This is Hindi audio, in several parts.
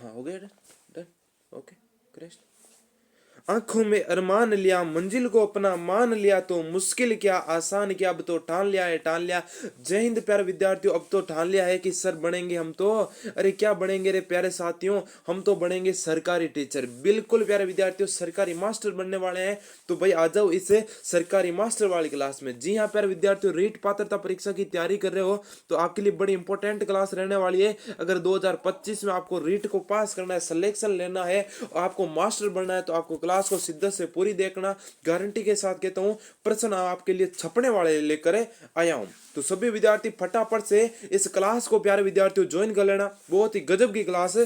हाँ हो गया, डन डन, ओके करेक्ट। आंखों में अरमान लिया, मंजिल को अपना मान लिया, तो मुश्किल क्या आसान क्या, अब तो ठान लिया है ठान लिया। जय हिंद प्यारे विद्यार्थियों, अब तो ठान लिया है कि सर बनेंगे हम तो। अरे क्या बनेंगे रे प्यारे साथियों, हम तो बनेंगे सरकारी टीचर। बिल्कुल प्यारे विद्यार्थियों, सरकारी मास्टर बनने वाले हैं। तो भाई आ जाओ इस सरकारी मास्टर वाली क्लास में। जी हाँ प्यारे विद्यार्थियों, रीट पात्रता परीक्षा की तैयारी कर रहे हो तो आपके लिए बड़ी इंपॉर्टेंट क्लास रहने वाली है। अगर 2025 में आपको रीट को पास करना है, सिलेक्शन लेना है, आपको मास्टर बनना है, तो आपको क्लास को शिद्दत से पूरी देखना। गारंटी के साथ कहता हूं, प्रश्न आपके लिए छपने वाले लेकर आया हूं। तो सभी विद्यार्थी फटाफट से इस क्लास को प्यारे विद्यार्थियों ज्वाइन कर लेना। बहुत ही गजब की क्लास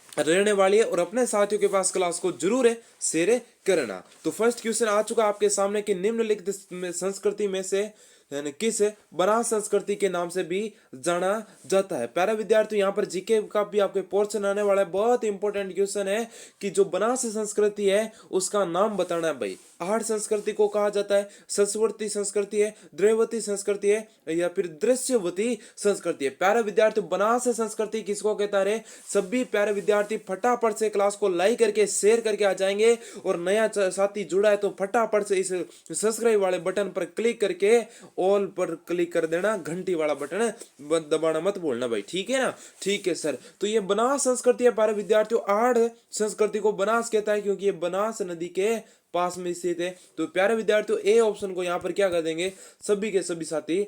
रहने वाली है और अपने साथियों के पास क्लास को जरूर शेयर करना। तो फर्स्ट क्वेश्चन आ चुका आपके सामने कि निम्नलिखित संस्कृति में से किस बनास संस्कृति के नाम से भी जाना जाता है। प्यारे विद्यार्थियों, यहाँ पर जीके का भी आपके पोर्शन आने वाला है। बहुत इंपॉर्टेंट क्वेश्चन है कि जो बनास संस्कृति है उसका नाम बताना है भाई। आहार संस्कृति को कहा जाता है, सस्वर्ती संस्कृति है, द्रव्यवती संस्कृति है, या फिर दृश्यवती संस्कृति है। प्यारे विद्यार्थियों, बनास संस्कृति किसको कहता है? सभी प्यारे विद्यार्थी फटाफट से क्लास को लाइक करके शेयर करके आ जाएंगे। और नया साथी जुड़ा है तो फटाफट से इस सब्सक्राइब वाले बटन पर क्लिक करके ऑल पर क्लिक कर देना, घंटी वाला बटन दबाना मत भूलना भाई, ठीक है ना? ठीक है सर। तो ये बनास संस्कृति है प्यारे विद्यार्थियों। आड़ संस्कृति को बनास कहता है क्योंकि ये बनास नदी के पास में स्थित है। तो प्यारे विद्यार्थियों, ए ऑप्शन को यहाँ पर क्या कर देंगे, सभी के सभी साथी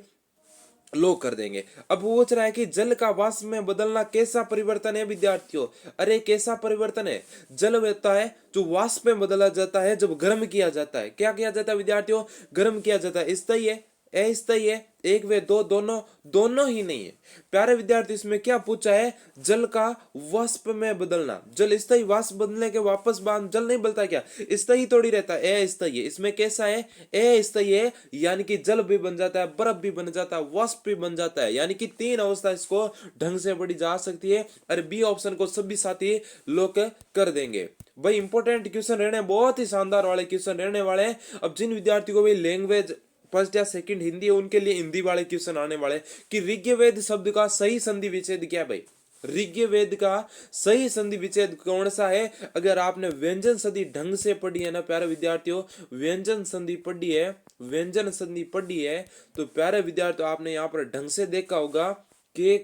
लोग कर देंगे। अब वो पूछ रहा है कि जल का वाष्प में बदलना कैसा परिवर्तन है विद्यार्थियों? अरे कैसा परिवर्तन है? जल होता है जो वाष्प में बदला जाता है जब गर्म किया जाता है। क्या किया जाता है विद्यार्थियों? गर्म किया जाता है। स्थायी है, अस्थायी है, एक वे दो, दोनों ही नहीं है। प्यारे विद्यार्थी, इसमें क्या पूछा है? जल का वाष्प में बदलना। जल स्थायी, वाष्प बदलने के वापस बाद जल नहीं बदलता क्या? स्थायी थोड़ी रहता है, अस्थायी है। इसमें कैसा है? अस्थायी है, यानी कि जल भी बन जाता है, बर्फ भी बन जाता है, वाष्प भी बन जाता है, यानी कि तीन अवस्था इसको ढंग से पढ़ी जा सकती है। और बी ऑप्शन को सभी साथी लोग कर देंगे। भाई इंपॉर्टेंट क्वेश्चन रहने, बहुत ही शानदार वाले क्वेश्चन रहने वाले हैं। अब जिन विद्यार्थियों को भी लैंग्वेज फर्स्ट या सेकंड हिंदी है उनके लिए हिंदी वाले क्वेश्चन आने वाले कि ऋग्वेद शब्द का सही संधि विच्छेद क्या है भाई? ऋग्वेद का सही संधि विच्छेद कौन सा है? अगर आपने व्यंजन संधि ढंग से पढ़ी है ना प्यारे विद्यार्थियों, व्यंजन संधि पढ़ी है, व्यंजन संधि पढ़ी है, तो प्यारे विद्यार्थियों आपने यहाँ पर ढंग से देखा होगा के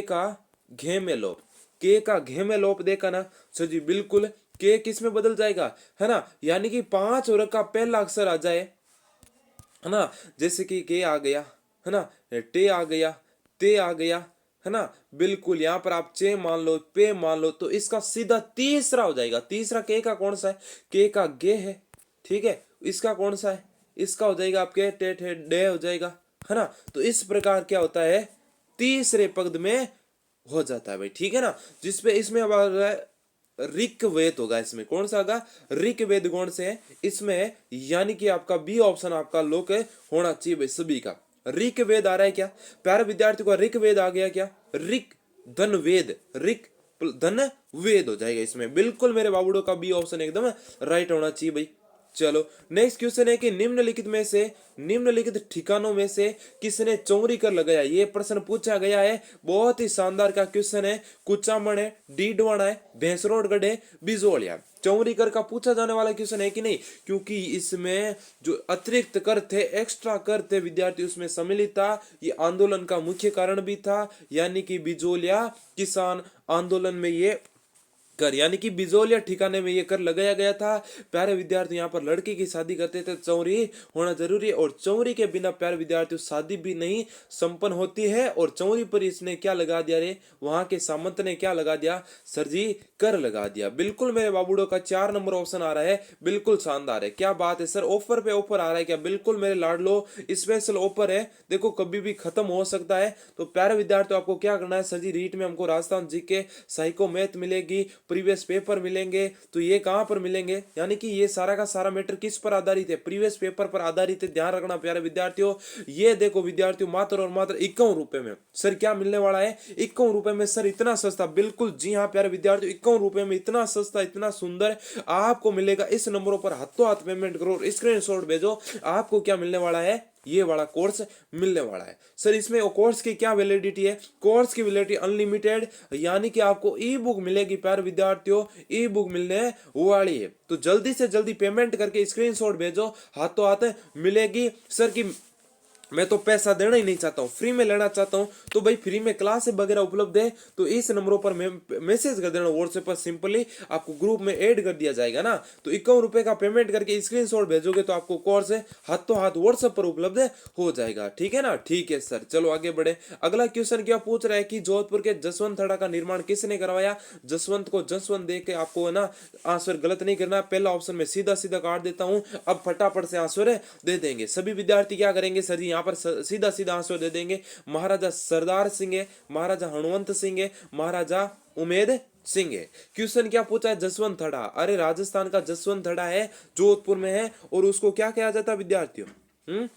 का घे में लोप, के का घे में लोप देखा ना सर जी? बिल्कुल, के किस में बदल जाएगा, है ना? यानी कि 5 और का पहला अक्षर आ जाए, है ना? जैसे कि के आ गया, है ना, टे आ गया, ते आ गया, है ना? बिल्कुल, यहाँ पर आप चे मान लो, पे मान लो, तो इसका सीधा तीसरा हो जाएगा। तीसरा के का कौन सा है? के का गे है, ठीक है। इसका कौन सा है? इसका हो जाएगा आपके टे ठे डे हो जाएगा, है ना? तो इस प्रकार क्या होता है, तीसरे पद में हो जाता है भाई, ठीक है ना? जिसपे इसमें अब ऋग्वेद होगा। इसमें कौन सा होगा? ऋग्वेद कौन से है इसमें? यानी कि आपका बी ऑप्शन आपका लोक होना चाहिए भाई सभी का। ऋग्वेद आ रहा है क्या प्यारे विद्यार्थी को? ऋग्वेद आ गया क्या? ऋग धन वेद, ऋग धन वेद हो जाएगा इसमें। बिल्कुल मेरे बाबूडो का बी ऑप्शन एकदम राइट होना चाहिए भाई। चलो नेक्स्ट क्वेश्चन है कि निम्नलिखित में से, निम्नलिखित ठिकानों में से किसने चौरी कर लगाया? ये प्रश्न पूछा गया है, बहुत ही शानदार का क्वेश्चन है। कुचामण है, डीडवाना है, भैंसरोडगढ़ है, बिजोलिया। चौरी कर का पूछा जाने वाला क्वेश्चन है कि नहीं? क्योंकि इसमें जो अतिरिक्त कर थे, एक्स्ट्रा कर थे विद्यार्थी उसमें सम्मिलित था। ये आंदोलन का मुख्य कारण भी था, यानी कि बिजोलिया किसान आंदोलन में ये कर, यानी कि बिजोलिया ठिकाने में ये कर लगाया गया था। प्यारे विद्यार्थी, यहाँ पर लड़की की शादी करते थे, चौरी होना जरूरी है। और चौरी के बिना प्यारे विद्यार्थियों शादी भी नहीं संपन्न होती है। और चौरी पर इसने क्या लगा दिया रे? वहां के सामंत ने क्या लगा दिया सर जी? कर लगा दिया। बिल्कुल मेरे बाबूडो का 4 नंबर ऑप्शन आ रहा है, बिल्कुल शानदार है। क्या बात है सर, ऑफर पे ऑफर आ रहा है क्या? बिल्कुल मेरे लाडलो, स्पेशल ऑफर है, देखो कभी भी खत्म हो सकता है। तो प्यारे विद्यार्थियों आपको क्या करना है सर जी? रीट में हमको राजस्थान जीके, साइको मैथ मिलेगी, प्रीवियस पेपर मिलेंगे। तो ये कहां पर मिलेंगे? यानी कि ये सारा का सारा मैटर किस पर आधारित है? प्रीवियस पेपर पर आधारित है। ध्यान रखना प्यारे विद्यार्थियों। ये देखो विद्यार्थियों, मात्र और मात्र 51 रुपए में सर क्या मिलने वाला है? 51 रुपए में सर, इतना सस्ता। बिल्कुल जी हाँ प्यारे विद्यार्थियों, 51 रुपए में इतना सस्ता, इतना सुंदर आपको मिलेगा। इस नंबरों पर हाथों हाथ पेमेंट करो, स्क्रीनशॉट भेजो। आपको क्या मिलने वाला है? ये वाला कोर्स मिलने वाला है सर। इसमें कोर्स की क्या वैलिडिटी है? कोर्स की वैलिडिटी अनलिमिटेड, यानी कि आपको ई बुक मिलेगी प्यारे विद्यार्थियों, ई बुक मिलने वाली है। तो जल्दी से जल्दी पेमेंट करके स्क्रीनशॉट भेजो, हाथों हाथ मिलेगी सर की। मैं तो पैसा देना ही नहीं चाहता हूँ, फ्री में लेना चाहता हूँ। तो भाई फ्री में क्लास वगैरह उपलब्ध है, तो इस नंबरों पर मैसेज कर देना व्हाट्सएप पर, सिंपली आपको ग्रुप में ऐड कर दिया जाएगा ना। तो 51 रुपए का पेमेंट करके स्क्रीनशॉट भेजोगे तो आपको कोर्स हाथों हाथ व्हाट्सएप पर उपलब्ध हो जाएगा। ठीक है ना? ठीक है सर, चलो आगे बढ़े। अगला क्वेश्चन क्या पूछ रहा है कि जोधपुर के जसवंत थड़ा का निर्माण किसने करवाया? जसवंत को जसवंत देख के आपको है ना आंसर गलत नहीं करना। पहला ऑप्शन में सीधा सीधा काट देता हूं, अब फटाफट से आंसर दे देंगे सभी विद्यार्थी। क्या करेंगे सर जी, यहाँ पर सीधा सीधा आंसर दे देंगे। महाराजा सरदार सिंह है, महाराजा हनुमंत सिंह है, महाराजा उमेद सिंह है। क्वेश्चन क्या पूछा है? जसवंत थड़ा, अरे राजस्थान का जसवंत थड़ा है, जोधपुर में है। और उसको क्या कहा जाता है विद्यार्थियों?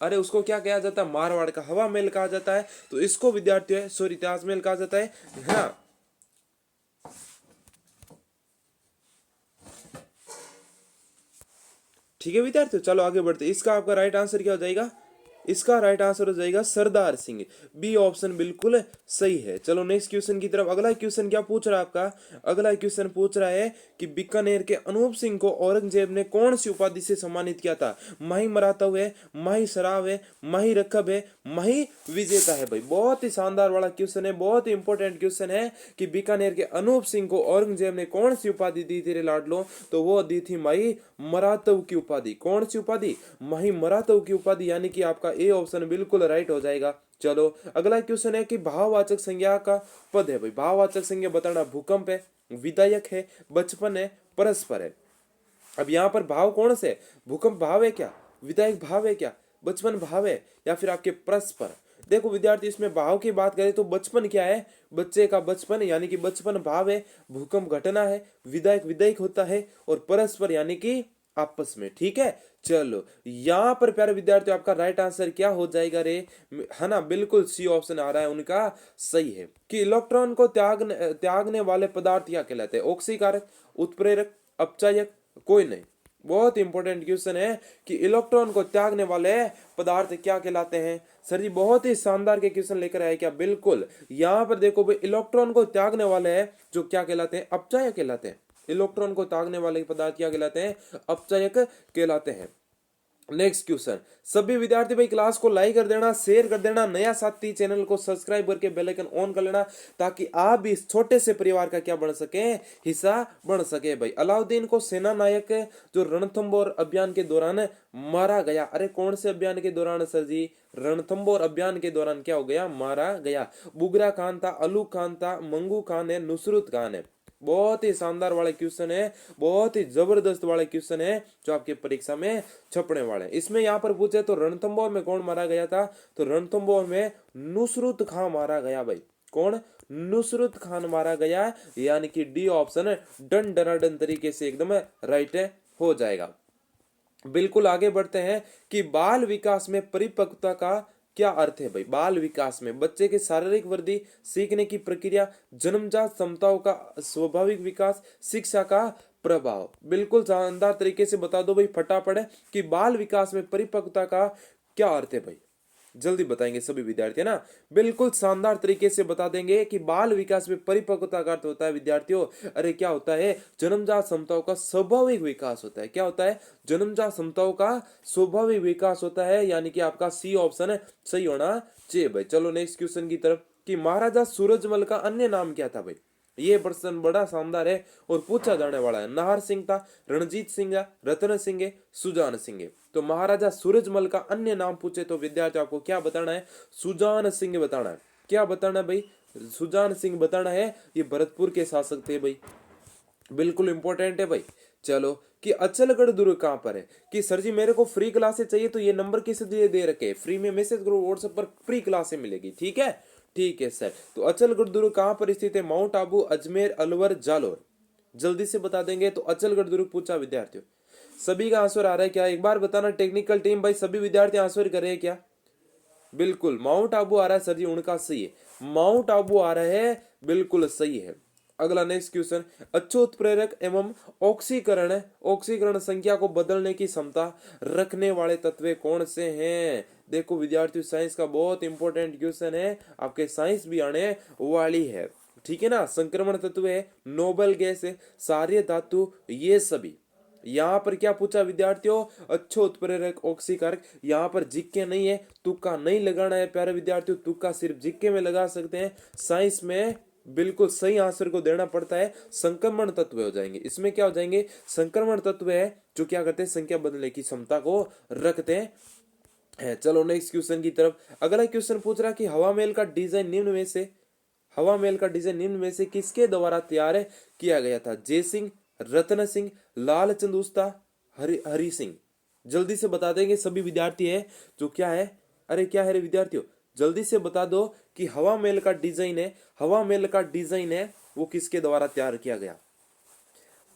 अरे उसको क्या कहा जाता है? मारवाड़ का हवा महल कहा जाता है। तो इसको विद्यार्थियों सॉरी ताजमहल कहा जाता है ना। ठीक है विद्यार्थियों, चलो आगे बढ़ते। इसका आपका राइट आंसर क्या हो जाएगा? इसका राइट आंसर हो जाएगा सरदार सिंह, बी ऑप्शन बिल्कुल सही है। चलो नेक्स्ट क्वेश्चन की तरफ। अगला क्वेश्चन क्या पूछ रहा है आपका? अगला क्वेश्चन पूछ रहा है कि बीकानेर के अनूप सिंह को औरंगजेब ने कौन सी उपाधि से सम्मानित किया था? माही मराठा है, माही सराव है, माही रखब है, माही विजेता है। भाई बहुत ही शानदार वाला क्वेश्चन है, बहुत ही इंपॉर्टेंट क्वेश्चन है कि बीकानेर के अनूप सिंह को औरंगजेब ने कौन सी उपाधि दी थी रे लाडलो? तो वो दी थी माही मराठा की उपाधि। कौन सी उपाधि? माही मराठा की उपाधि, यानी कि आपका ए ऑप्शन बिल्कुल राइट हो जाएगा। चलो अगला क्वेश्चन है कि भाववाचक संज्ञा का पद है। भाई भाववाचक संज्ञा बताना, भूकंप है, विधायक है, बचपन है, परस्पर है। अब यहाँ पर भाव कौन से? भूकंप भाव है क्या? विधायक भाव है क्या? बचपन भाव है, या फिर आपके परस्पर? देखो विद्यार्थी, इसमें भाव की बात करें तो बचपन क्या है? बच्चे का बचपन, यानी कि बचपन भाव है। भूकंप घटना है, विधायक विधायक होता है, और परस्पर यानी कि आपस में। ठीक है, चलो यहां पर प्यारे विद्यार्थियों आपका राइट आंसर क्या हो जाएगा रे? है ना, बिल्कुल सी ऑप्शन आ रहा है उनका सही है कि इलेक्ट्रॉन को त्यागने वाले पदार्थ क्या कहलाते हैं? ऑक्सीकारक, उत्प्रेरक, अपचायक, कोई नहीं। बहुत इंपॉर्टेंट क्वेश्चन है कि इलेक्ट्रॉन को त्यागने वाले पदार्थ क्या कहलाते हैं? सर जी बहुत ही शानदार के क्वेश्चन लेकर आए क्या? बिल्कुल, यहां पर देखो भाई, इलेक्ट्रॉन को त्यागने वाले हैं जो क्या कहलाते हैं? अपचायक कहलाते हैं। इलेक्ट्रॉन को त्यागने वाले पदार्थ क्या कहलाते हैं? अपचायक कहलाते हैं। नेक्स्ट क्वेश्चन, सभी विद्यार्थी भाई क्लास को लाइक कर देना, शेयर कर देना, नया साथी चैनल को सब्सक्राइब करके बेल आइकन ऑन कर लेना, ताकि आप भी इस छोटे से परिवार का क्या बन सके? हिस्सा बन सके। भाई अलाउद्दीन को सेना नायक जो रणथंबोर अभियान के दौरान मारा गया, अरे कौन से अभियान के दौरान सर जी? रणथंबोर अभियान के दौरान क्या हो गया? मारा गया। बुगरा खान था, अलू खान था, मंगू खान है, नुसरत खान है। बहुत ही शानदार वाले क्वेश्चन है, बहुत ही जबरदस्त वाले क्वेश्चन है जो आपके परीक्षा में छपने वाले हैं। इसमें यहाँ पर पूछे तो रणथंबोर में कौन मारा गया था? तो रणथंबोर में नुसरत खान मारा गया। भाई कौन? नुसरत खान मारा गया, यानी कि डी ऑप्शन डन डनाडन तरीके से एकदम राइट हो जाएगा। बिल्कुल आगे बढ़ते हैं कि बाल विकास में परिपक्वता का क्या अर्थ है? भाई बाल विकास में बच्चे के शारीरिक वृद्धि, सीखने की प्रक्रिया, जन्मजात क्षमताओं का स्वाभाविक विकास, शिक्षा का प्रभाव। बिल्कुल शानदार तरीके से बता दो भाई फटाफट कि बाल विकास में परिपक्वता का क्या अर्थ है? भाई जल्दी बताएंगे सभी विद्यार्थी, है ना? बिल्कुल शानदार तरीके से बता देंगे कि बाल विकास में परिपक्वता का अर्थ होता है विद्यार्थियों, अरे क्या होता है? जन्मजात क्षमताओं का स्वाभाविक विकास होता है। क्या होता है? जन्मजात क्षमताओं का स्वाभाविक विकास होता है, यानी कि आपका सी ऑप्शन सही होना चाहिए। भाई चलो नेक्स्ट क्वेश्चन की तरफ कि महाराजा सूरजमल का अन्य नाम क्या था? भाई ये प्रश्न बड़ा शानदार है और पूछा जाने वाला है। नाहर सिंह था, रणजीत सिंह, रतन सिंह, सुजान सिंह। तो महाराजा सूरजमल का अन्य नाम पूछे तो विद्यार्थी आपको क्या बताना है? सुजान सिंह बताना है। क्या बताना है भाई? सुजान सिंह बताना है। ये भरतपुर के शासक थे भाई, बिल्कुल इंपॉर्टेंट है भाई। चलो कि अचलगढ़ दुर्ग कहां पर है? कि सर जी मेरे को फ्री क्लासेस चाहिए, तो ये नंबर किस लिए दे रखे? फ्री में मैसेज करो व्हाट्सएप पर, फ्री क्लासेस मिलेगी। ठीक है, ठीक है सर। तो अचलगढ़ दुर्ग कहां पर स्थित है? माउंट आबू, अजमेर, अलवर, जालोर। जल्दी से बता देंगे। तो अचलगढ़ दुर्ग पूछा विद्यार्थियों, सभी का आंसर आ रहा है क्या? एक बार बताना टेक्निकल टीम, भाई सभी विद्यार्थी आंसर कर रहे हैं क्या? बिल्कुल माउंट आबू आ रहा है सर जी, उनका सही है। माउंट आबू आ रहा है, बिल्कुल सही है। अगला नेक्स्ट क्वेश्चन, अच्छोत्प्रेरक एवं ऑक्सीकरण ऑक्सीकरण संख्या को बदलने की क्षमता रखने वाले तत्व कौन से हैं? देखो विद्यार्थियों, साइंस का बहुत इंपॉर्टेंट क्वेश्चन है, आपके साइंस भी आने वाली है, ठीक है ना। संक्रमण तत्व है, नोबल गैस है, क्षारीय धातु, ये सभी। यहाँ पर क्या पूछा विद्यार्थियों, अच्छो उत्प्रेरक ऑक्सीकारक, यहाँ पर जिक्के नहीं है, तुक्का नहीं लगाना है प्यारे विद्यार्थियों, तुक्का सिर्फ जिक्के में लगा सकते हैं। साइंस में बिल्कुल सही आंसर को देना पड़ता है, संक्रमण तत्व हो जाएंगे। इसमें क्या हो जाएंगे, संक्रमण तत्व है जो क्या करते हैं, संख्या बदलने की क्षमता को रखते हैं। चलो नेक्स्ट क्वेश्चन की तरफ। अगला क्वेश्चन पूछ रहा कि हवा महल का डिजाइन निम्न में से किसके द्वारा तैयार किया गया था? जय सिंह, रतन सिंह, लालचंद उस्ता, हरि सिंह। जल्दी से बता देंगे सभी विद्यार्थी है जो क्या है, अरे क्या है रे विद्यार्थियों, जल्दी से बता दो कि हवा महल का डिजाइन है वो किसके द्वारा तैयार किया गया?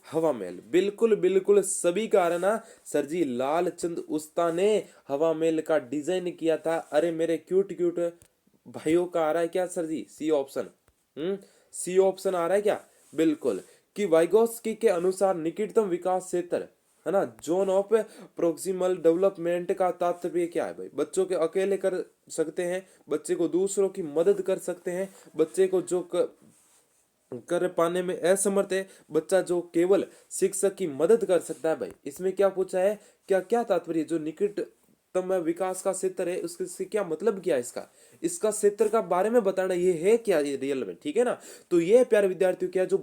हवा महल, बिल्कुल बिल्कुल सभी का रहा ना सर जी, लालचंद उस्ता ने हवा महल का डिजाइन किया था। अरे मेरे क्यूट क्यूट भाइयों का आ रहा है क्या सर जी? सी ऑप्शन, सी ऑप्शन आ रहा है क्या? बिल्कुल, कि वाइगोस्की के अनुसार निकटतम विकास क्षेत्र है ना, जोन ऑफ प्रोक्सिमल डेवलपमेंट का तात्पर्य क्या है भाई? बच्चों के अकेले कर सकते हैं, बच्चे को दूसरों की मदद कर सकते हैं, बच्चे को जो कर पाने में असमर्थ है, बच्चा जो केवल शिक्षक की मदद कर सकता है भाई। इसमें क्या पूछा है, क्या क्या तात्पर्य, जो निकटतम विकास का क्षेत्र है उसके क्या मतलब क्या है, इसका क्षेत्र का बारे में बताना, ये है क्या ये रियल में, ठीक है ना। तो ये प्यारे विद्यार्थियों क्या, जो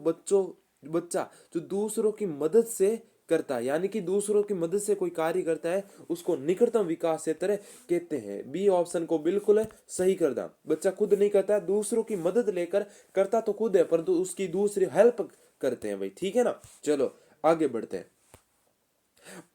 बच्चा जो दूसरों की मदद से करता है, यानी कि दूसरों की मदद से कोई कार्य करता है, उसको निकटतम विकास क्षेत्र कहते हैं। बी ऑप्शन को बिल्कुल सही कर दा, बच्चा खुद नहीं करता, दूसरों की मदद लेकर करता तो खुद है, परंतु उसकी दूसरी हेल्प करते हैं भाई, ठीक है ना। चलो आगे बढ़ते हैं।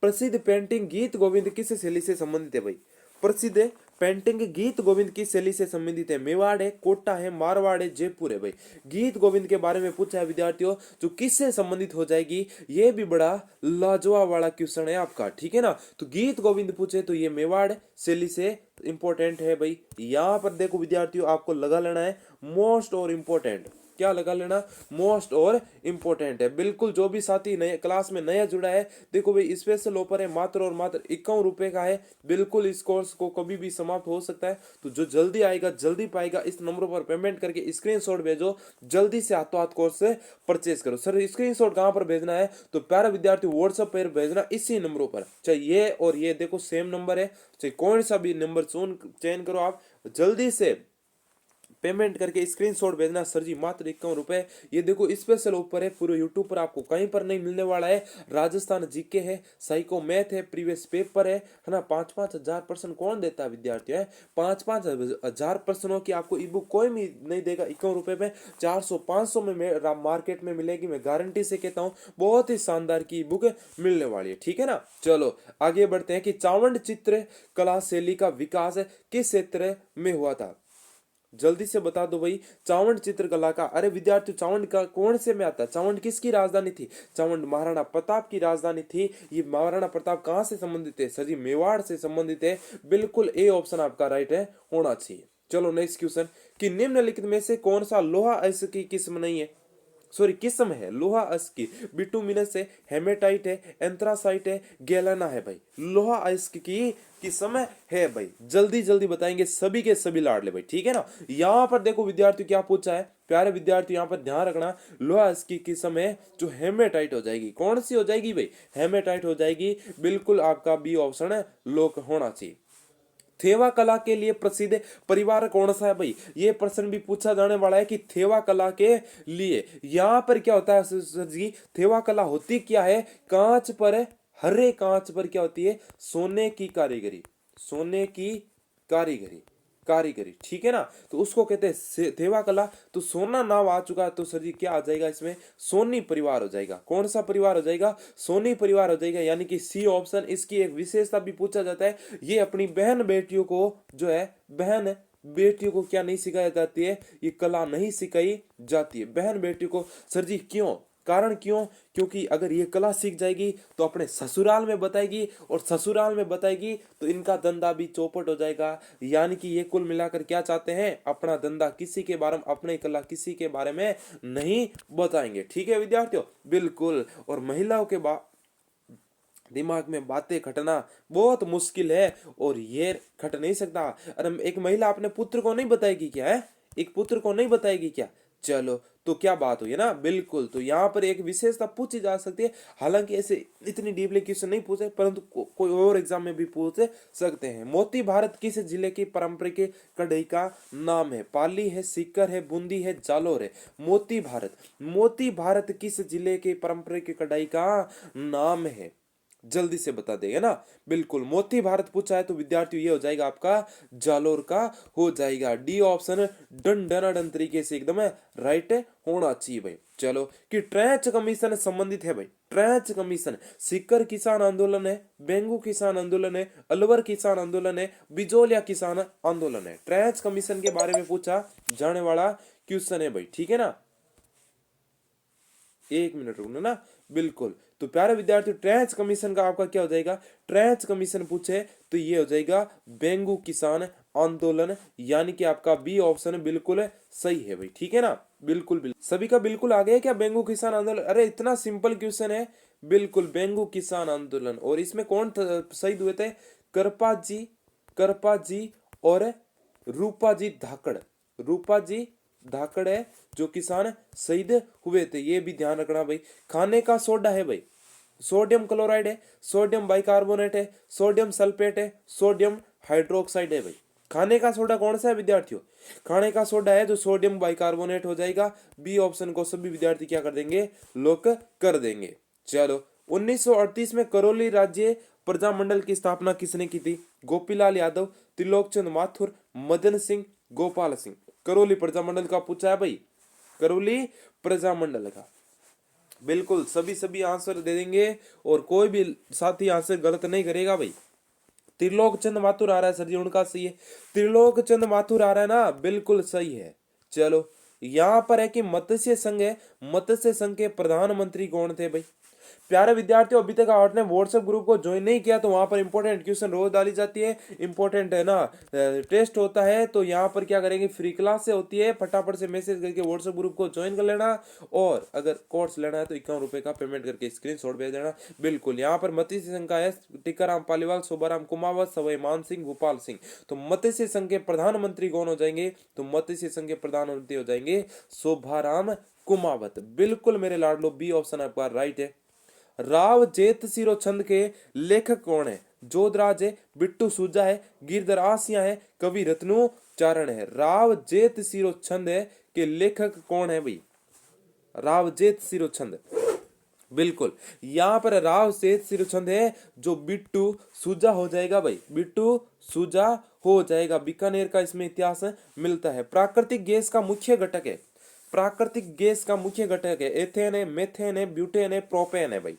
प्रसिद्ध पेंटिंग गीत गोविंद किस शैली से संबंधित है भाई? प्रसिद्ध पेंटिंग गीत गोविंद की शैली से संबंधित है? मेवाड़ है, कोटा है, मारवाड़ है, जयपुर है भाई। गीत गोविंद के बारे में पूछा है विद्यार्थियों, जो किससे संबंधित हो जाएगी, ये भी बड़ा लाजवाब वाला क्वेश्चन है आपका, ठीक है ना। तो गीत गोविंद पूछे तो ये मेवाड़ शैली से इंपॉर्टेंट है भाई। यहाँ पर देखो विद्यार्थियों, आपको लगा लेना है मोस्ट और इम्पोर्टेंट, क्या लगा लेना, मोस्ट और इम्पोर्टेंट है। बिल्कुल जो भी साथी नए क्लास में नया जुड़ा है, देखो भाई स्पेशल ऑफर है, मात्र और मात्र 51 रुपए का है। बिल्कुल इस कोर्स को कभी भी समाप्त हो सकता है, तो जो जल्दी आएगा जल्दी पाएगा, इस नंबरों पर पेमेंट करके स्क्रीनशॉट भेजो, जल्दी से हाथों हाथ कोर्स परचेज करो। सर स्क्रीनशॉट कहां पर भेजना है, तो प्यारा विद्यार्थी व्हाट्सएप पर भेजना, इसी नंबरों पर, चाहे ये और ये देखो सेम नंबर है, चाहे कौन सा भी नंबर चयन करो, आप जल्दी से पेमेंट करके स्क्रीनशॉट भेजना। सर जी मात्र 51 रुपए, ये देखो स्पेशल ऑफर है, पूरे यूट्यूब पर आपको कहीं पर नहीं मिलने वाला है। राजस्थान जीके है, साइको मैथ है, प्रीवियस पेपर है ना। 5,000 प्रश्न कौन देता है विद्यार्थियों? 5,000 प्रश्नों की आपको ई बुक कोई भी नहीं देगा 51 रुपए में। 400-500 में मार्केट में मिलेगी, मैं गारंटी से कहता हूँ, बहुत ही शानदार की बुक मिलने वाली है, ठीक है ना। चलो आगे बढ़ते हैं कि चावंड चित्र कला शैली का विकास किस क्षेत्र में हुआ था? जल्दी से बता दो भाई, चावंड चित्रकला का। अरे विद्यार्थी, चावंड का कौन से में आता है? चावंड किसकी राजधानी थी? चावंड महाराणा प्रताप की राजधानी थी। ये महाराणा प्रताप कहां से संबंधित है? सर जी मेवाड़ से संबंधित है। बिल्कुल ए ऑप्शन आपका राइट है, होना चाहिए। चलो नेक्स्ट क्वेश्चन, कि निम्नलिखित में से कौन सा लोहा अयस्क की किस्म नहीं है, सॉरी किस्म है लोहा अयस्क की? बिटुमिनस है, हेमेटाइट है, एंथ्रासाइट है, गैलेना है भाई। लोहा अयस्क की किस्म है भाई, जल्दी जल्दी बताएंगे सभी के सभी लाडले भाई, ठीक है ना। यहाँ पर देखो विद्यार्थी क्या पूछा है, प्यारे विद्यार्थी यहाँ पर ध्यान रखना, लोहा अयस्क की किस्म है जो हेमेटाइट हो जाएगी। कौन सी हो जाएगी भाई? हेमेटाइट हो जाएगी। बिल्कुल आपका बी ऑप्शन है लोक होना चाहिए। थेवा कला के लिए प्रसिद्ध परिवार कौन सा है भाई? ये प्रश्न भी पूछा जाने वाला है कि थेवा कला के लिए यहाँ पर क्या होता है सर जी? थेवा कला होती क्या है? कांच पर, हरे कांच पर क्या होती है? सोने की कारीगरी, सोने की कारीगरी, कारीगरी, ठीक है ना। तो उसको कहते हैं थेवा कला। तो सोना नाम आ चुका है, तो सर जी क्या आ जाएगा इसमें? सोनी परिवार हो जाएगा। कौन सा परिवार हो जाएगा? सोनी परिवार हो जाएगा, यानी कि सी ऑप्शन। इसकी एक विशेषता भी पूछा जाता है, ये अपनी बहन बेटियों को जो है, बहन बेटियों को क्या नहीं सिखाई जाती है? ये कला नहीं सिखाई जाती है बहन बेटियों को। सर जी क्यों? कारण क्यों? क्योंकि अगर ये कला सीख जाएगी तो अपने ससुराल में बताएगी, और ससुराल में बताएगी तो इनका धंधा भी चौपट हो जाएगा। यानी कि ये कुल मिलाकर क्या चाहते हैं? अपना धंधा किसी के बारे में, अपनी कला किसी के बारे में नहीं बताएंगे। ठीक है विद्यार्थियों, बिल्कुल। और महिलाओं के दिमाग में बातें खटना बहुत मुश्किल है, और ये खट नहीं सकता। अरे एक महिला अपने पुत्र को नहीं बताएगी क्या? है, एक पुत्र को नहीं बताएगी क्या? चलो, तो क्या बात हुई ना, बिल्कुल। तो यहाँ पर एक विशेषता पूछी जा सकती है, हालांकि ऐसे इतनी डीपली क्वेश्चन नहीं पूछे, परंतु कोई और एग्जाम में भी पूछ सकते हैं। मोती भारत किस जिले की पारंपरिक कढ़ाई का नाम है? पाली है, सीकर है, बूंदी है, जालोर है। मोती भारत, मोती भारत किस जिले के पारंपरिक कढ़ाई का नाम है? जल्दी से बता देगा ना, बिल्कुल। मोती भारत पूछा है तो विद्यार्थी ये हो जाएगा आपका जालोर का हो जाएगा। डी ऑप्शन डन डन तरीके से एकदम राइट होना चाहिए भाई। चलो, कि ट्रेंच कमीशन संबंधित है भाई। ट्रेंच कमीशन सीकर किसान आंदोलन है, बेंगू किसान आंदोलन है, अलवर किसान आंदोलन है, बिजोलिया किसान आंदोलन है। ट्रेंच कमीशन के बारे में पूछा जाने वाला क्वेश्चन है भाई, ठीक है ना। एक मिनट रुकना ना, बिल्कुल। तो प्यारे विद्यार्थी, ट्रेंच कमीशन का आपका क्या हो जाएगा? ट्रेंच कमीशन पूछे तो ये हो जाएगा बेंगू किसान आंदोलन, यानी कि आपका बी ऑप्शन बिल्कुल सही है भाई, ठीक है ना। बिल्कुल बिल्कुल सभी का बिल्कुल आ गया क्या? बेंगू किसान आंदोलन, अरे इतना सिंपल क्वेश्चन है, बिल्कुल बेंगू किसान आंदोलन। और इसमें कौन शहीद हुए थे? करपा जी और रूपा जी धाकड़। रूपा जी धाकड़ है जो किसान शहीद हुए थे, ये भी ध्यान रखना भाई। खाने का सोडा है भाई, सोडियम क्लोराइड है, सोडियम बाइकार्बोनेट है, सोडियम सल्फेट है, सोडियम हाइड्रोक्साइड है भाई। खाने का सोडा कौन सा है विद्यार्थियों? खाने का सोडा है जो सोडियम बाइकार्बोनेट हो जाएगा। बी ऑप्शन को सभी विद्यार्थी क्या कर देंगे? लॉक कर देंगे। चलो, 1938 में करौली राज्य प्रजामंडल की स्थापना किसने की थी? गोपीलाल यादव, त्रिलोकचंद माथुर, मदन सिंह, गोपाल सिंह। करौली प्रजामंडल का पूछा है भाई, करौली प्रजामंडल का। बिल्कुल सभी आंसर दे देंगे, और कोई भी साथी आंसर गलत नहीं करेगा भाई। त्रिलोकचंद माथुर आ रहा है सर जी, उनका सही है। त्रिलोकचंद माथुर आ रहा है ना, बिल्कुल सही है। चलो, यहां पर है कि मत्स्य संघ है, मत्स्य संघ के प्रधानमंत्री कौन थे भाई? प्यारे विद्यार्थियों, अभी तक आपने व्हाट्सएप ग्रुप को ज्वाइन नहीं किया तो वहां पर इंपॉर्टेंट क्वेश्चन रोज डाली जाती है, इंपॉर्टेंट है ना टेस्ट होता है। तो यहाँ पर क्या करेंगे, फ्री क्लास से होती है, फटाफट से मैसेज करके व्हाट्सएप ग्रुप को ज्वाइन कर लेना। और अगर कोर्स लेना है तो 51 रुपए का पेमेंट करके स्क्रीनशॉट भेज देना। बिल्कुल, यहाँ पर मत्स्य संघ का है टीकाराम पालीवाल, शोभाराम कुमावत, सवाई मान सिंह, गोपाल सिंह। तो मत्स्य संघ के प्रधानमंत्री कौन हो जाएंगे? तो मत्स्य संघ के प्रधानमंत्री हो जाएंगे शोभाराम कुमावत। बिल्कुल मेरे लाडलो, बी ऑप्शन आपका राइट है। राव जेत सिरो छंद के लेखक कौन है? जोधराज है, बिट्टू सूजा है, गिरधर आसिया है, कवि रत्नु चारण है। राव जेत सिरो छंद के लेखक कौन है भाई? राव जेत सिरो छंद, बिल्कुल यहाँ पर राव जेत सिरो छंद है जो बिट्टू सूजा हो जाएगा भाई, बिट्टू सूजा हो जाएगा। बीकानेर का इसमें इतिहास मिलता है। प्राकृतिक गैस का मुख्य घटक है, प्राकृतिक गैस का मुख्य घटक है एथेन है, मेथेन है, ब्यूटेन है, प्रोपेन है भाई।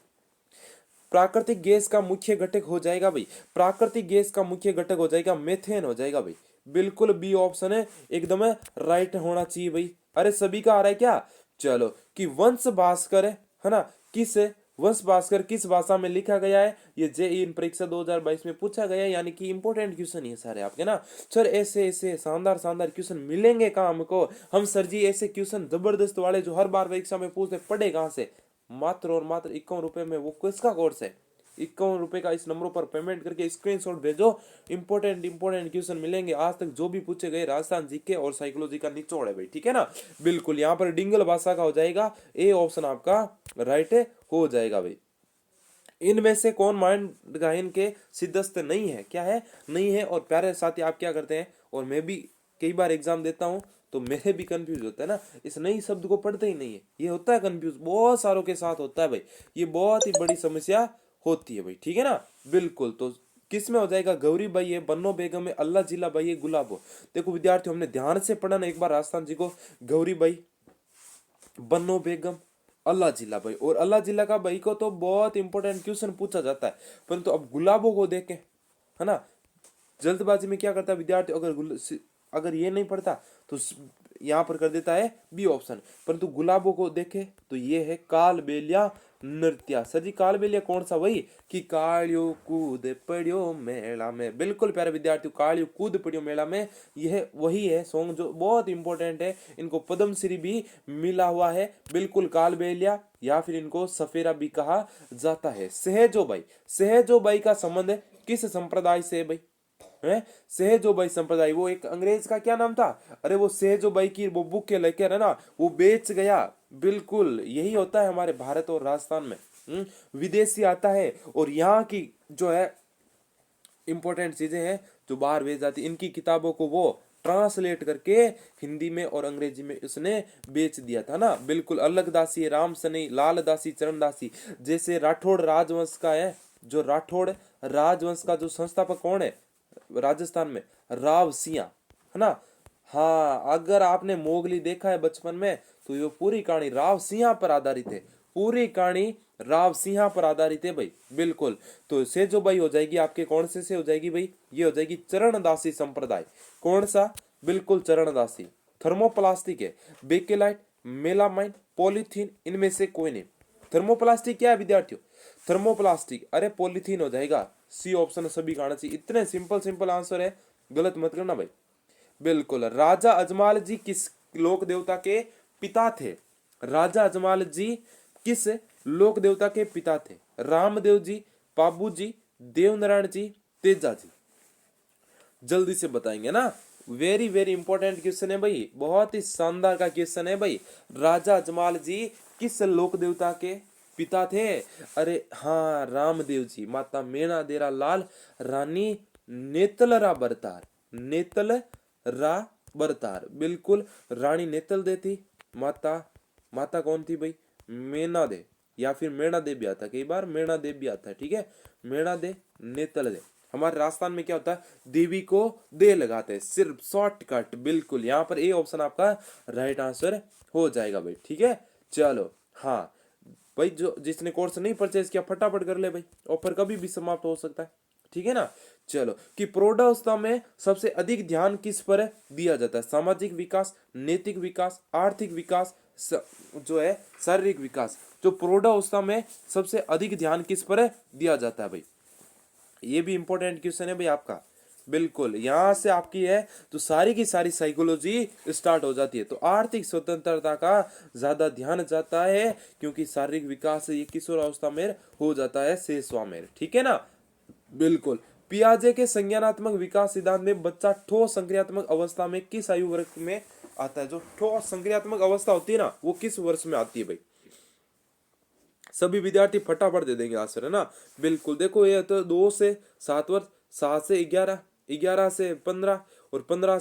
प्राकृतिक गैस का मुख्य घटक हो जाएगा भाई, प्राकृतिक गैस का मुख्य घटक हो जाएगा मेथेन हो जाएगा भाई। बिल्कुल बी ऑप्शन है एकदम राइट होना चाहिए भाई। अरे सभी का आ रहा है क्या? चलो, कि वंश भास्कर है ना, किस वंश भास्कर किस भाषा में लिखा गया है? ये जेईई परीक्षा 2022 में पूछा गया है, यानी कि इंपोर्टेंट क्वेश्चन ये सारे आपके ना सर। ऐसे ऐसे शानदार शानदार क्वेश्चन मिलेंगे कहाँ हमको? हम सर जी ऐसे क्वेश्चन जबरदस्त वाले जो हर बार परीक्षा में पूछते पढ़े कहाँ से? मात्र और मात्र 51 रुपए में वो किसका कोर्स है? 51 रुपए का इस नंबरों पर पेमेंट करके स्क्रीनशॉट भेजो। इंपॉर्टेंट क्वेश्चन मिलेंगे आज तक जो भी पूछे गए, राजस्थान जीके और साइकोलॉजी का निचोड़ है भाई, ठीक है ना। बिल्कुल, यहाँ पर डिंगल भाषा का हो जाएगा, ए ऑप्शन आपका राइट हो जाएगा भाई। इनमें से कौन माइंड गायन के सिद्धस्त नहीं है? क्या है? नहीं है। और प्यारे साथी आप क्या करते हैं, और मैं भी कई बार एग्जाम देता हूं तो मेरे भी कंफ्यूज होता है ना, इस नई शब्द को पढ़ते ही नहीं है, ये होता है कंफ्यूज, बहुत सारों के साथ होता है भाई, ये बहुत ही बड़ी समस्या होती है भाई, ठीक है ना। बिल्कुल, तो किस में हो जाएगा? गौरी बाई है, बन्नो बेगम है, अल्लाह जिला बाई है, गुलाबो। देखो विद्यार्थियों, हमने ध्यान से पढ़ा ना एक बार राजस्थान जी को, गौरी बाई, बन्नो बेगम, अल्लाह जिला भाई। और अल्लाह जिला का भाई को तो बहुत इंपॉर्टेंट क्वेश्चन पूछा जाता है, परंतु अब गुलाबों को देखें, है ना, जल्दबाजी में क्या करता है विद्यार्थी, अगर ये नहीं पढ़ता तो यहाँ पर कर देता है बी ऑप्शन। परंतु गुलाबों को देखे तो ये है कालबेलिया नृत्य। सर जी कालबेलिया कौन सा? वही कि कालियो कूद पड़ियो मेला में। बिल्कुल प्यारे विद्यार्थियों, कालियो कूद पड़ियो मेला में, यह वही है सॉन्ग जो बहुत इंपॉर्टेंट है। इनको पद्मश्री भी मिला हुआ है। बिल्कुल कालबेलिया या फिर इनको सफेरा भी कहा जाता है। सहजोबाई, सहजोबाई का संबंध किस संप्रदाय से भाई? है सहजोबाई संप्रदाय। वो एक अंग्रेज का क्या नाम था? अरे वो सहजोबाई की वो बुक के लेकर है ना, वो बेच गया। बिल्कुल यही होता है हमारे भारत और राजस्थान में। विदेशी आता है और यहाँ की जो है इंपॉर्टेंट चीजें हैं जो बाहर भेज जाती, इनकी किताबों को वो ट्रांसलेट करके हिंदी में और अंग्रेजी में उसने बेच दिया था ना। बिल्कुल अलग दासी, राम सनई, लाल दासी, चरण दासी। जैसे राठौड़ राजवंश का है, जो राठौड़ राजवंश का जो संस्थापक कौन है राजस्थान में? राव सिंह, है ना। हाँ, अगर आपने मोगली देखा है बचपन में तो ये पूरी कहानी राव सिंह पर आधारित है। पूरी कहानी राव सिंह पर आधारित है भाई। बिल्कुल, तो से जो भाई हो जाएगी आपके कौन से हो जाएगी भाई? ये हो जाएगी चरणदासी संप्रदाय। कौन सा? बिल्कुल चरणदासी। थर्मोप्लास्टिक है, बेकेलाइट, मेलामाइन, पॉलीथीन, इनमें से कोई नहीं। थर्मोप्लास्टिक क्या है विद्यार्थियों? थर्मोप्लास्टिक, अरे पॉलीथीन हो जाएगा। सी ऑप्शन सभी का आना चाहिए। इतने सिंपल सिंपल आंसर है, गलत मत करना भाई। बिल्कुल, राजा अजमाल जी किस लोक देवता के पिता थे? राजा अजमाल जी किस लोक देवता के पिता थे? रामदेव जी, पाबू जी, देवनारायण जी, तेजा जी। जल्दी से बताएंगे ना। वेरी वेरी इंपॉर्टेंट क्वेश्चन है भाई, बहुत ही शानदार का क्वेश्चन है भाई। राजा अजमाल जी किस लोक देवता के पिता थे? अरे हाँ, रामदेव जी। माता मेना देरा लाल, रानी नेतलरा बरतार, नेतलरा बरतार। बिल्कुल, रानी नेतल दे थी। माता कौन थी भाई? मेना दे, या फिर मेणा दे भी आता है, कई बार मेणा दे भी आता है। ठीक है, मेणा दे, नेतल दे। हमारे राजस्थान में क्या होता है? देवी को दे लगाते हैं, सिर्फ शॉर्टकट। बिल्कुल, यहाँ पर ए ऑप्शन आपका राइट आंसर हो जाएगा भाई। ठीक है, चलो। हाँ भाई, जो जिसने कोर्स नहीं परचेज किया फटाफट कर ले भाई, ऑफर कभी भी समाप्त हो सकता है। ठीक है ना। चलो, कि प्रौढ़ावस्था में सबसे अधिक ध्यान किस पर दिया जाता है? सामाजिक विकास, नैतिक विकास, आर्थिक विकास, जो है शारीरिक विकास। जो प्रौढ़ावस्था में सबसे अधिक ध्यान किस पर दिया जाता है भाई? ये भी इंपॉर्टेंट क्वेश्चन है भाई आपका। बिल्कुल, यहां से आपकी है तो सारी की सारी साइकोलॉजी स्टार्ट हो जाती है। तो आर्थिक स्वतंत्रता का ज्यादा ध्यान जाता है, क्योंकि शारीरिक विकास ये किशोर अवस्था में हो जाता है, शेषवा में। ठीक है ना। बिल्कुल, पियाजे के संज्ञानात्मक विकास सिद्धांत में बच्चा ठोस संक्रियात्मक अवस्था में किस आयु वर्ग में आता है? जो ठोस संक्रियात्मक अवस्था होती है ना, वो किस वर्ष में आती है भाई? सभी विद्यार्थी फटाफट दे देंगे आंसर, है ना। बिल्कुल, देखो ये तो 2 से 7 वर्ष, 7 से 11, 11 से 15 और 15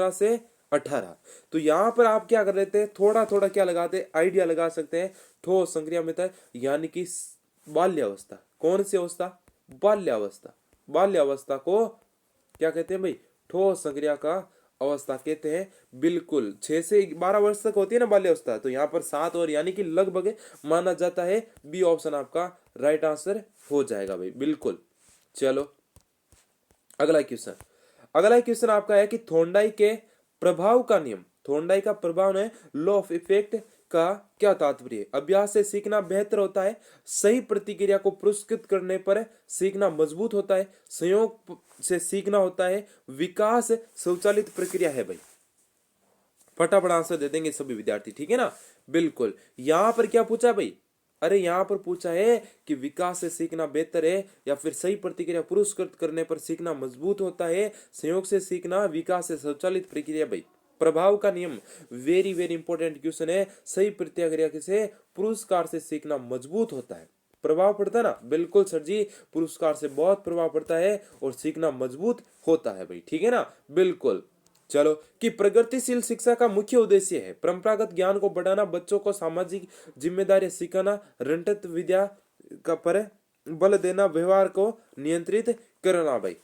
से 18। तो यहाँ पर आप क्या कर लेते हैं, थोड़ा थोड़ा क्या लगाते हैं, आइडिया लगा सकते हैं। ठोस संक्रिया में था यानी कि बाल्यावस्था। कौन सी अवस्था? बाल्यावस्था। बाल्यावस्था को क्या कहते हैं भाई? ठोस संक्रिया का अवस्था कहते हैं। बिल्कुल, 6 से 12 वर्ष तक होती है ना बाल्यावस्था, तो यहाँ पर 7 और यानी कि लगभग माना जाता है। बी ऑप्शन आपका राइट आंसर हो जाएगा भाई। बिल्कुल, चलो अगला क्वेश्चन। अगला क्वेश्चन आपका है कि थोंडाई के प्रभाव का नियम, थोंडाई का प्रभाव है, लॉ ऑफ इफेक्ट का क्या तात्पर्य? अभ्यास से सीखना बेहतर होता है, सही प्रतिक्रिया को पुरस्कृत करने पर सीखना मजबूत होता है, संयोग से सीखना होता है, विकास स्वचालित प्रक्रिया है भाई। फटाफट आंसर दे देंगे सभी विद्यार्थी। ठीक है ना। बिल्कुल, यहां पर क्या पूछा भाई? अरे यहां पर पूछा है कि विकास से सीखना बेहतर है, या फिर सही प्रतिक्रिया पुरस्कृत करने पर सीखना मजबूत होता है, संयोग से सीखना, विकास से स्वचालित प्रक्रिया भाई। प्रभाव का नियम वेरी वेरी इंपॉर्टेंट क्वेश्चन है। सही प्रतिक्रिया से पुरस्कार से सीखना मजबूत होता है, प्रभाव पड़ता है ना। बिल्कुल सर जी, पुरस्कार से बहुत प्रभाव पड़ता है और सीखना मजबूत होता है भाई। ठीक है ना। बिल्कुल, चलो, कि प्रगतिशील शिक्षा का मुख्य उद्देश्य है परंपरागत ज्ञान को बढ़ाना, बच्चों को सामाजिक जिम्मेदारी सिखाना, रंटत विद्या का पर बल देना, व्यवहार को नियंत्रित करना भाई।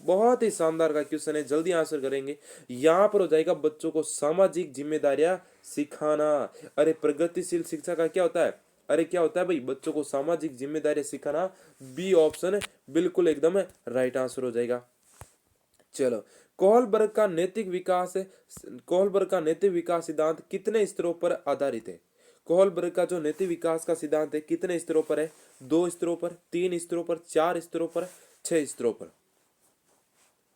बहुत ही शानदार का क्वेश्चन है, जल्दी आंसर करेंगे। यहाँ पर हो जाएगा बच्चों को सामाजिक जिम्मेदारियां सिखाना। अरे प्रगतिशील शिक्षा का क्या होता है? अरे क्या होता है भाई? बच्चों को सामाजिक जिम्मेदारियां सिखाना। बी ऑप्शन बिल्कुल एकदम राइट आंसर हो जाएगा। चलो, कोहलबर्ग का नैतिक विकास सिद्धांत कितने स्तरों पर आधारित है? कोहलबर्ग का जो नैतिक विकास का सिद्धांत है कितने स्तरों पर है? 2 स्तरों पर, 3 स्तरों पर, 4 स्तरों पर, 6 स्तरों पर।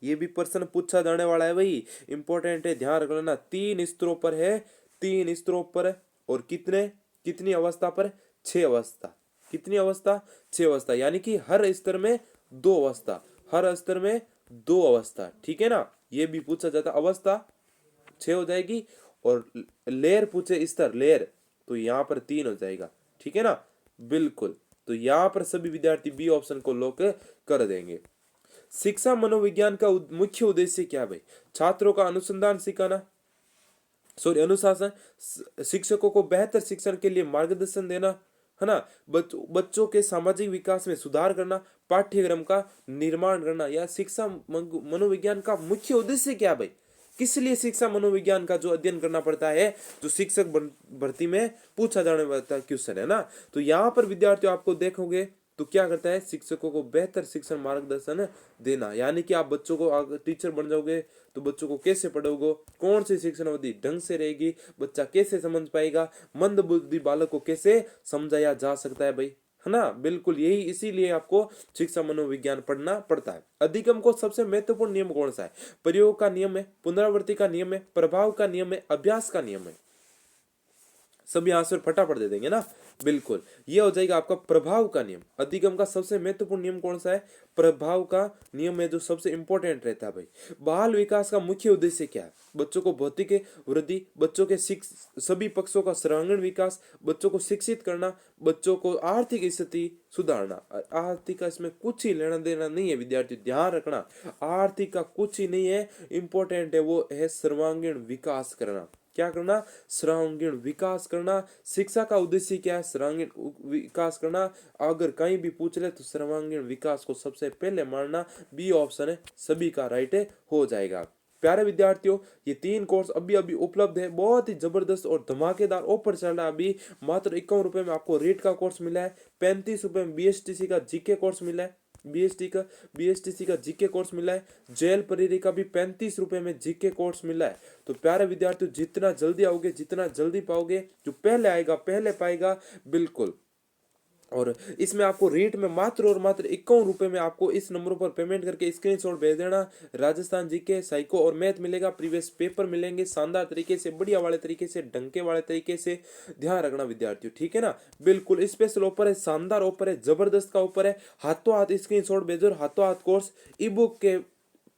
ये भी प्रश्न पूछा जाने वाला है भाई, इंपॉर्टेंट है, ध्यान रख लेना। 3 स्तरों पर है, 3 स्तरों पर, और कितनी अवस्था पर? 6 अवस्था। कितनी अवस्था? 6 अवस्था, यानी कि हर स्तर में 2 अवस्था, हर स्तर में 2 अवस्था, ठीक है ना। ये भी पूछा जाता, अवस्था 6 हो जाएगी, और लेयर पूछे स्तर, लेयर, तो यहाँ पर 3 हो जाएगा, ठीक है ना, बिल्कुल। तो यहाँ पर सभी विद्यार्थी बी ऑप्शन को लॉक कर देंगे। शिक्षा मनोविज्ञान का मुख्य उद्देश्य क्या है भाई? छात्रों का अनुसंधान सिखाना, अनुशासन, शिक्षकों को बेहतर शिक्षण के लिए मार्गदर्शन देना, है ना, बच्चों के सामाजिक विकास में सुधार करना, पाठ्यक्रम का निर्माण करना। या शिक्षा मनोविज्ञान का मुख्य उद्देश्य क्या भाई? किस लिए शिक्षा मनोविज्ञान का जो अध्ययन करना पड़ता है, जो शिक्षक भर्ती में पूछा जाने वाला क्वेश्चन है ना। तो यहाँ पर विद्यार्थियों आपको देखोगे तो क्या करता है, शिक्षकों को बेहतर शिक्षण मार्गदर्शन देना, यानी कि आप बच्चों को अगर टीचर बन जाओगे तो बच्चों को कैसे पढ़ोगे, कौन सी शिक्षण अवधि ढंग से रहेगी, बच्चा कैसे समझ पाएगा, मंद बुद्धि बालक को कैसे समझाया जा सकता है भाई, है ना, बिल्कुल। यही इसीलिए आपको शिक्षा मनोविज्ञान पढ़ना पड़ता है। अधिगम को सबसे महत्वपूर्ण नियम कौन सा है? प्रयोग का नियम है, पुनरावृत्ति का नियम है, प्रभाव का नियम है, अभ्यास का नियम है। सभी आंसर फटाफट दे देंगे ना, बिल्कुल। ये हो जाएगा आपका प्रभाव का नियम। अधिगम का सबसे महत्वपूर्ण नियम कौन सा है? प्रभाव का नियम है, जो सबसे इंपॉर्टेंट रहता है भाई। बाल विकास का मुख्य उद्देश्य क्या है? बच्चों को भौतिक वृद्धि, बच्चों के सभी पक्षों का सर्वांगीण विकास, बच्चों को शिक्षित करना, बच्चों को आर्थिक स्थिति सुधारना। आर्थिक का इसमें कुछ ही लेना देना नहीं है विद्यार्थी, ध्यान रखना, आर्थिक का कुछ ही नहीं है, इंपॉर्टेंट है वो है सर्वांगीण विकास करना। क्या करना? सर्वांगीण विकास करना। शिक्षा का उद्देश्य क्या है? सर्वांगीण विकास करना। अगर कहीं भी पूछ ले तो सर्वांगीण विकास को सबसे पहले मानना। बी ऑप्शन है सभी का राइट हो जाएगा। प्यारे विद्यार्थियों, ये 3 कोर्स अभी अभी उपलब्ध है, बहुत ही जबरदस्त और धमाकेदार ऑफर चल रहा है अभी। मात्र 51 रुपए में आपको रेट का कोर्स मिला है, 35 रुपए में बीएसटीसी का जीके कोर्स मिला है, बीएसटीसी का जीके कोर्स मिला है, जेल परीरी का भी 35 रुपए में जीके कोर्स मिला है। तो प्यारे विद्यार्थियों, जितना जल्दी आओगे, जितना जल्दी पाओगे, जो पहले आएगा पहले पाएगा, बिल्कुल। और इसमें आपको रेट में मात्र और मात्र 51 रुपए में आपको इस नंबरों पर पेमेंट करके स्क्रीनशॉट भेज देना। राजस्थान जीके, साइको और मैथ मिलेगा, प्रीवियस पेपर मिलेंगे शानदार तरीके से, बढ़िया वाले तरीके से, डंके वाले तरीके से। ध्यान रखना विद्यार्थियों, ठीक है ना, बिल्कुल। स्पेशल ऑफर है, शानदार ऑफर है, जबरदस्त का ऑफर है। हाथों हाथ स्क्रीनशॉट भेजो, हाथों हाथ कोर्स ई बुक के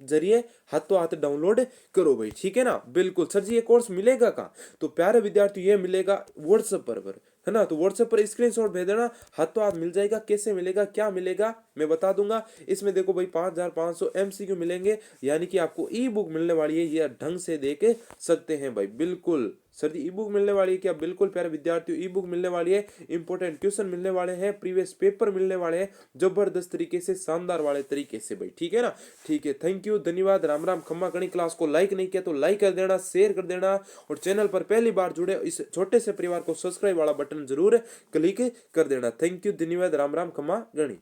जरिए हाथों हाथ डाउनलोड करो भाई, ठीक है ना, बिल्कुल। सर जी ये कोर्स मिलेगा कहाँ? तो प्यारे विद्यार्थी ये मिलेगा व्हाट्सएप पर, है ना। तो व्हाट्सएप पर स्क्रीनशॉट भेज देना, हाथों हाथ मिल जाएगा। कैसे मिलेगा, क्या मिलेगा, मैं बता दूंगा। इसमें देखो भाई 5500 MCQ मिलेंगे, यानी कि आपको ई बुक मिलने वाली है, ये ढंग से देख सकते हैं भाई, बिल्कुल। सर जी ई बुक मिलने वाली है क्या? बिल्कुल प्यारे विद्यार्थियों, ई बुक मिलने वाली है, इंपॉर्टेंट क्वेश्चन मिलने वाले हैं, प्रीवियस पेपर मिलने वाले हैं, जबरदस्त तरीके से, शानदार वाले तरीके से भाई, ठीक है ना। ठीक है, थैंक यू, धन्यवाद, राम राम, खम्मा गणी। क्लास को लाइक नहीं किया तो लाइक कर देना, शेयर कर देना, और चैनल पर पहली बार जुड़े इस छोटे से परिवार को सब्सक्राइब वाला बटन जरूर क्लिक कर देना। थैंक यू, धन्यवाद, राम राम, खम्मा गणी।